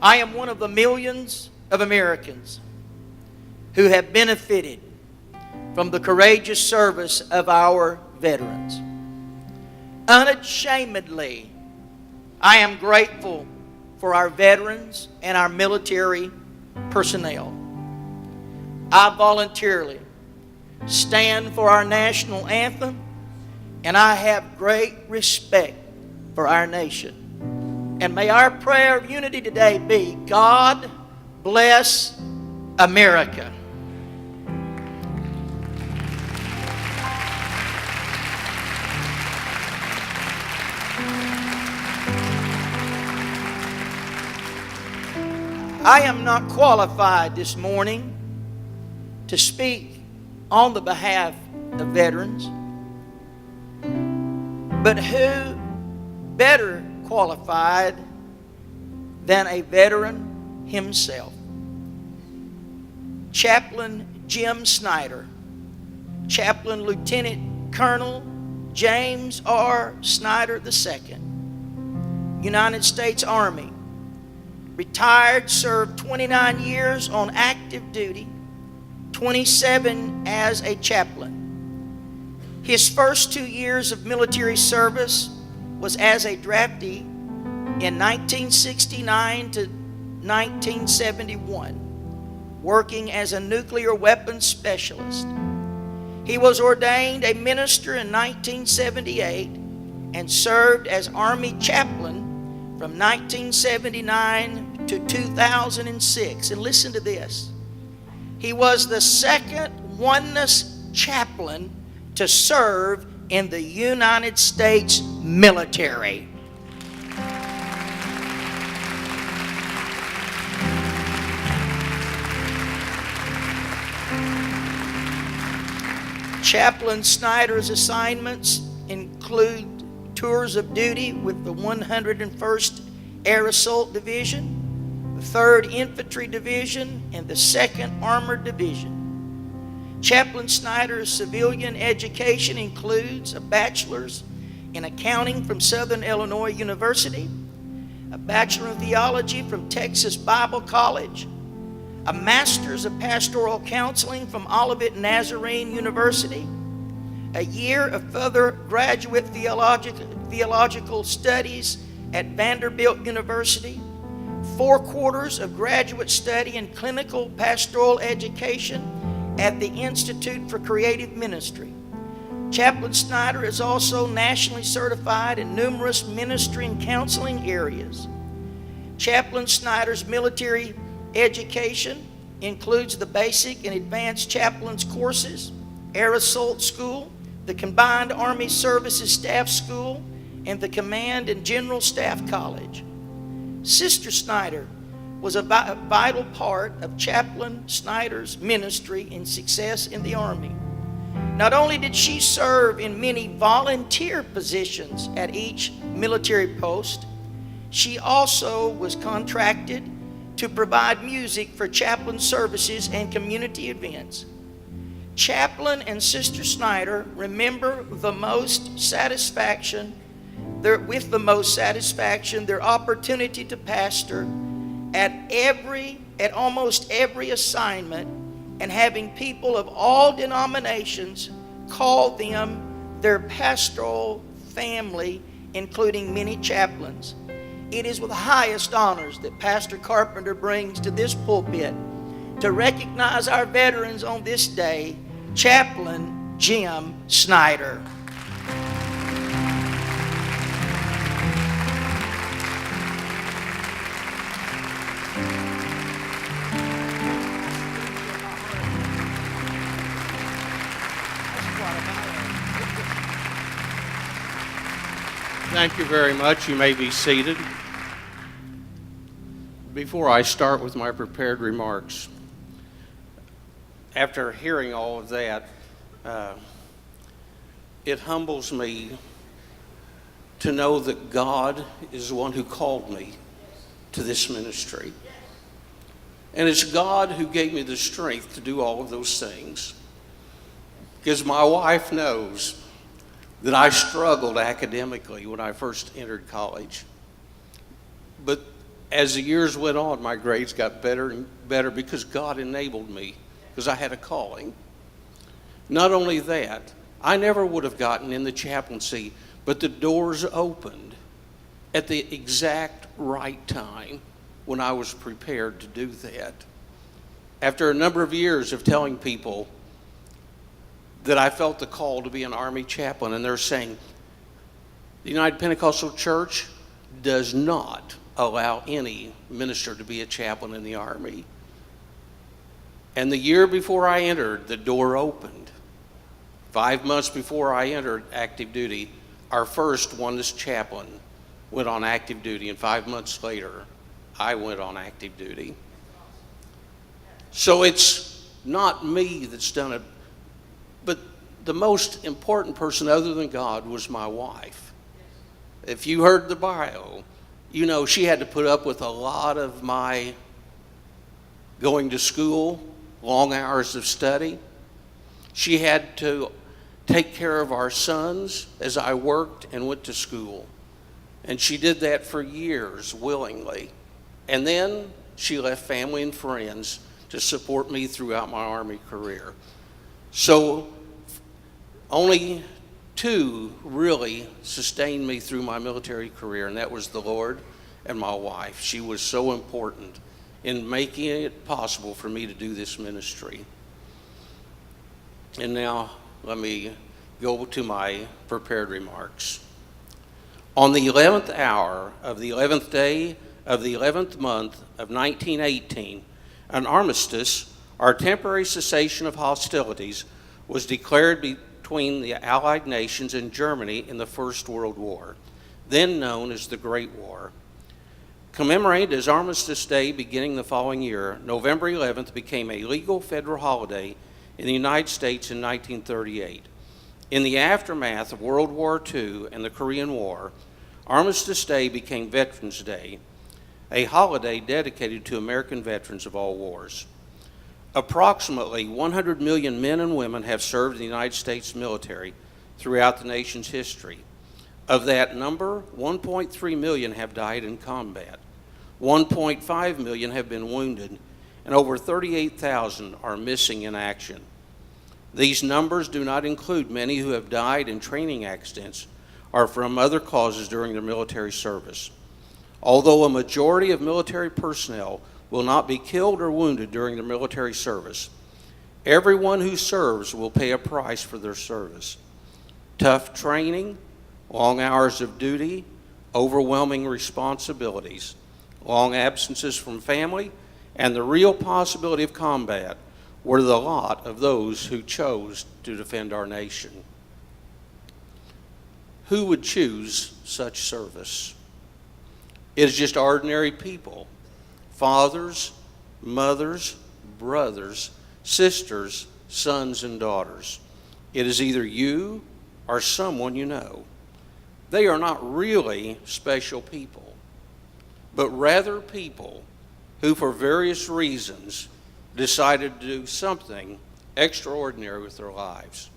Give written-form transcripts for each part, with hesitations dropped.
I am one of the millions of Americans who have benefited from the courageous service of our veterans. Unashamedly, I am grateful for our veterans and our military personnel. I voluntarily stand for our national anthem, and I have great respect for our nation. And may our prayer of unity today be, God bless America. I am not qualified this morning to speak on the behalf of veterans, but who better qualified than a veteran himself? Chaplain Jim Snyder, Chaplain Lieutenant Colonel James R. Snyder II, United States Army, retired, served 29 years on active duty, 27 as a chaplain. His first 2 years of military service was as a draftee in 1969 to 1971, working as a nuclear weapons specialist. He was ordained a minister in 1978 and served as Army chaplain from 1979 to 2006. And listen to this. He was the second oneness chaplain to serve in the United States military. Chaplain Snyder's assignments include tours of duty with the 101st Air Assault Division, the 3rd Infantry Division, and the 2nd Armored Division. Chaplain Snyder's civilian education includes a bachelor's in accounting from Southern Illinois University, a Bachelor of Theology from Texas Bible College, a Master's of Pastoral Counseling from Olivet Nazarene University, a year of further graduate theological studies at Vanderbilt University, 4 quarters of graduate study in clinical pastoral education at the Institute for Creative Ministry. Chaplain Snyder is also nationally certified in numerous ministry and counseling areas. Chaplain Snyder's military education includes the basic and advanced chaplain's courses, Air Assault School, the Combined Army Services Staff School, and the Command and General Staff College. Sister Snyder was a vital part of Chaplain Snyder's ministry and success in the Army. Not only did she serve in many volunteer positions at each military post, she also was contracted to provide music for chaplain services and community events. Chaplain and Sister Snyder remember with the most satisfaction their opportunity to pastor at almost every assignment, and having people of all denominations call them their pastoral family, including many chaplains. It is with the highest honors that Pastor Carpenter brings to this pulpit to recognize our veterans on this day, Chaplain Jim Snyder. Thank you very much. You may be seated. Before I start with my prepared remarks, after hearing all of that, it humbles me to know that God is the one who called me to this ministry. And it's God who gave me the strength to do all of those things. Because my wife knows that I struggled academically when I first entered college. But as the years went on, my grades got better and better because God enabled me, because I had a calling. Not only that, I never would have gotten in the chaplaincy, but the doors opened at the exact right time when I was prepared to do that. After a number of years of telling people that I felt the call to be an Army chaplain, and they're saying, the United Pentecostal Church does not allow any minister to be a chaplain in the Army. And the year before I entered, the door opened. 5 months before I entered active duty, our first oneness chaplain went on active duty, and 5 months later, I went on active duty. So it's not me that's done it, but the most important person other than God was my wife. If you heard the bio, you know she had to put up with a lot of my going to school, long hours of study. She had to take care of our sons as I worked and went to school. And she did that for years willingly. And then she left family and friends to support me throughout my Army career. So only two really sustained me through my military career, and that was the Lord and my wife. She was so important in making it possible for me to do this ministry. And now let me go to my prepared remarks. On the 11th hour of the 11th day of the 11th month of 1918, an armistice, or temporary cessation of hostilities, was declared between the Allied nations and Germany in the First World War, then known as the Great War. Commemorated as Armistice Day beginning the following year, November 11th became a legal federal holiday in the United States in 1938. In the aftermath of World War II and the Korean War, Armistice Day became Veterans Day, a holiday dedicated to American veterans of all wars. Approximately 100 million men and women have served in the United States military throughout the nation's history. Of that number, 1.3 million have died in combat, 1.5 million have been wounded, and over 38,000 are missing in action. These numbers do not include many who have died in training accidents or from other causes during their military service. Although a majority of military personnel will not be killed or wounded during their military service, everyone who serves will pay a price for their service. Tough training, long hours of duty, overwhelming responsibilities, long absences from family, and the real possibility of combat were the lot of those who chose to defend our nation. Who would choose such service? It is just ordinary people, fathers, mothers, brothers, sisters, sons, and daughters. It is either you or someone you know. They are not really special people, but rather people who, for various reasons, decided to do something extraordinary with their lives.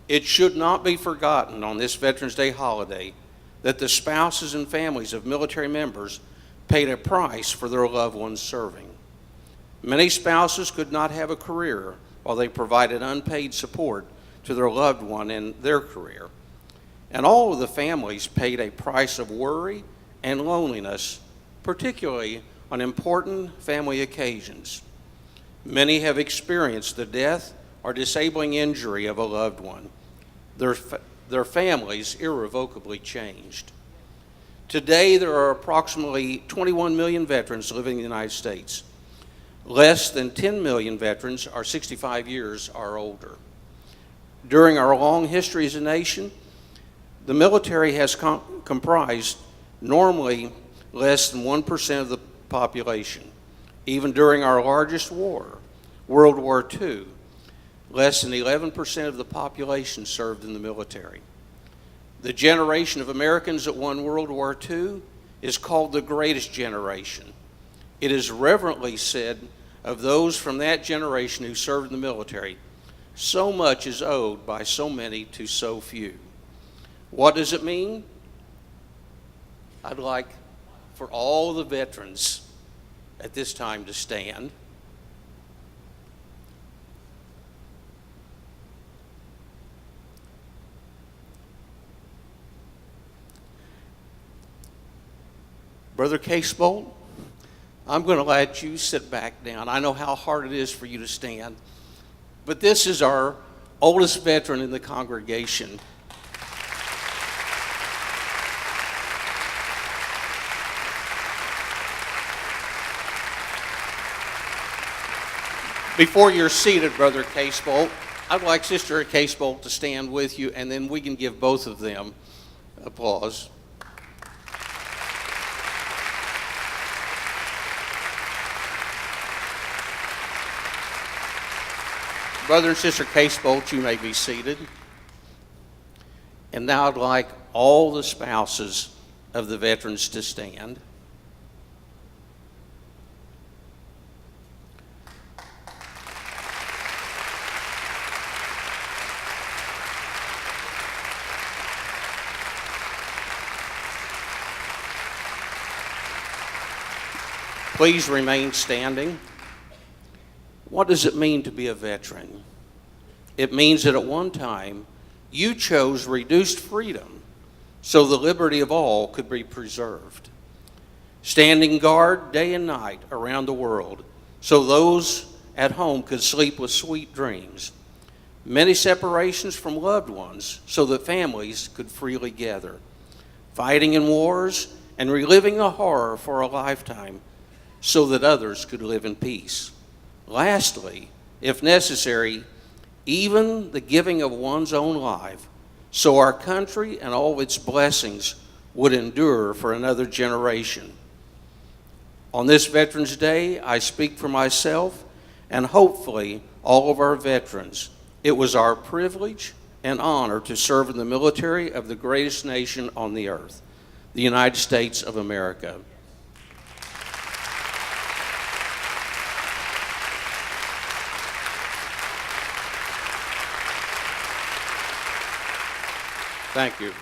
It should not be forgotten on this Veterans Day holiday that the spouses and families of military members paid a price for their loved ones serving. Many spouses could not have a career while they provided unpaid support to their loved one in their career. And all of the families paid a price of worry and loneliness, particularly on important family occasions. Many have experienced the death or disabling injury of a loved one. Their families irrevocably changed. Today, there are approximately 21 million veterans living in the United States. Less than 10 million veterans are 65 years or older. During our long history as a nation, the military has comprised normally less than 1% of the population. Even during our largest war, World War II, less than 11% of the population served in the military. The generation of Americans that won World War II is called the greatest generation. It is reverently said of those from that generation who served in the military, so much is owed by so many to so few. What does it mean? I'd like for all the veterans at this time to stand. Brother Casebolt, I'm going to let you sit back down. I know how hard it is for you to stand, but this is our oldest veteran in the congregation. Before you're seated, Brother Casebolt, I'd like Sister Casebolt to stand with you, and then we can give both of them applause. Brother and Sister Casebolt, you may be seated. And now I'd like all the spouses of the veterans to stand. Please remain standing. What does it mean to be a veteran? It means that at one time you chose reduced freedom so the liberty of all could be preserved. Standing guard day and night around the world so those at home could sleep with sweet dreams. Many separations from loved ones so that families could freely gather. Fighting in wars and reliving the horror for a lifetime so that others could live in peace. Lastly, if necessary, even the giving of one's own life, so our country and all of its blessings would endure for another generation. On this Veterans Day, I speak for myself and hopefully all of our veterans. It was our privilege and honor to serve in the military of the greatest nation on the earth, the United States of America. Thank you.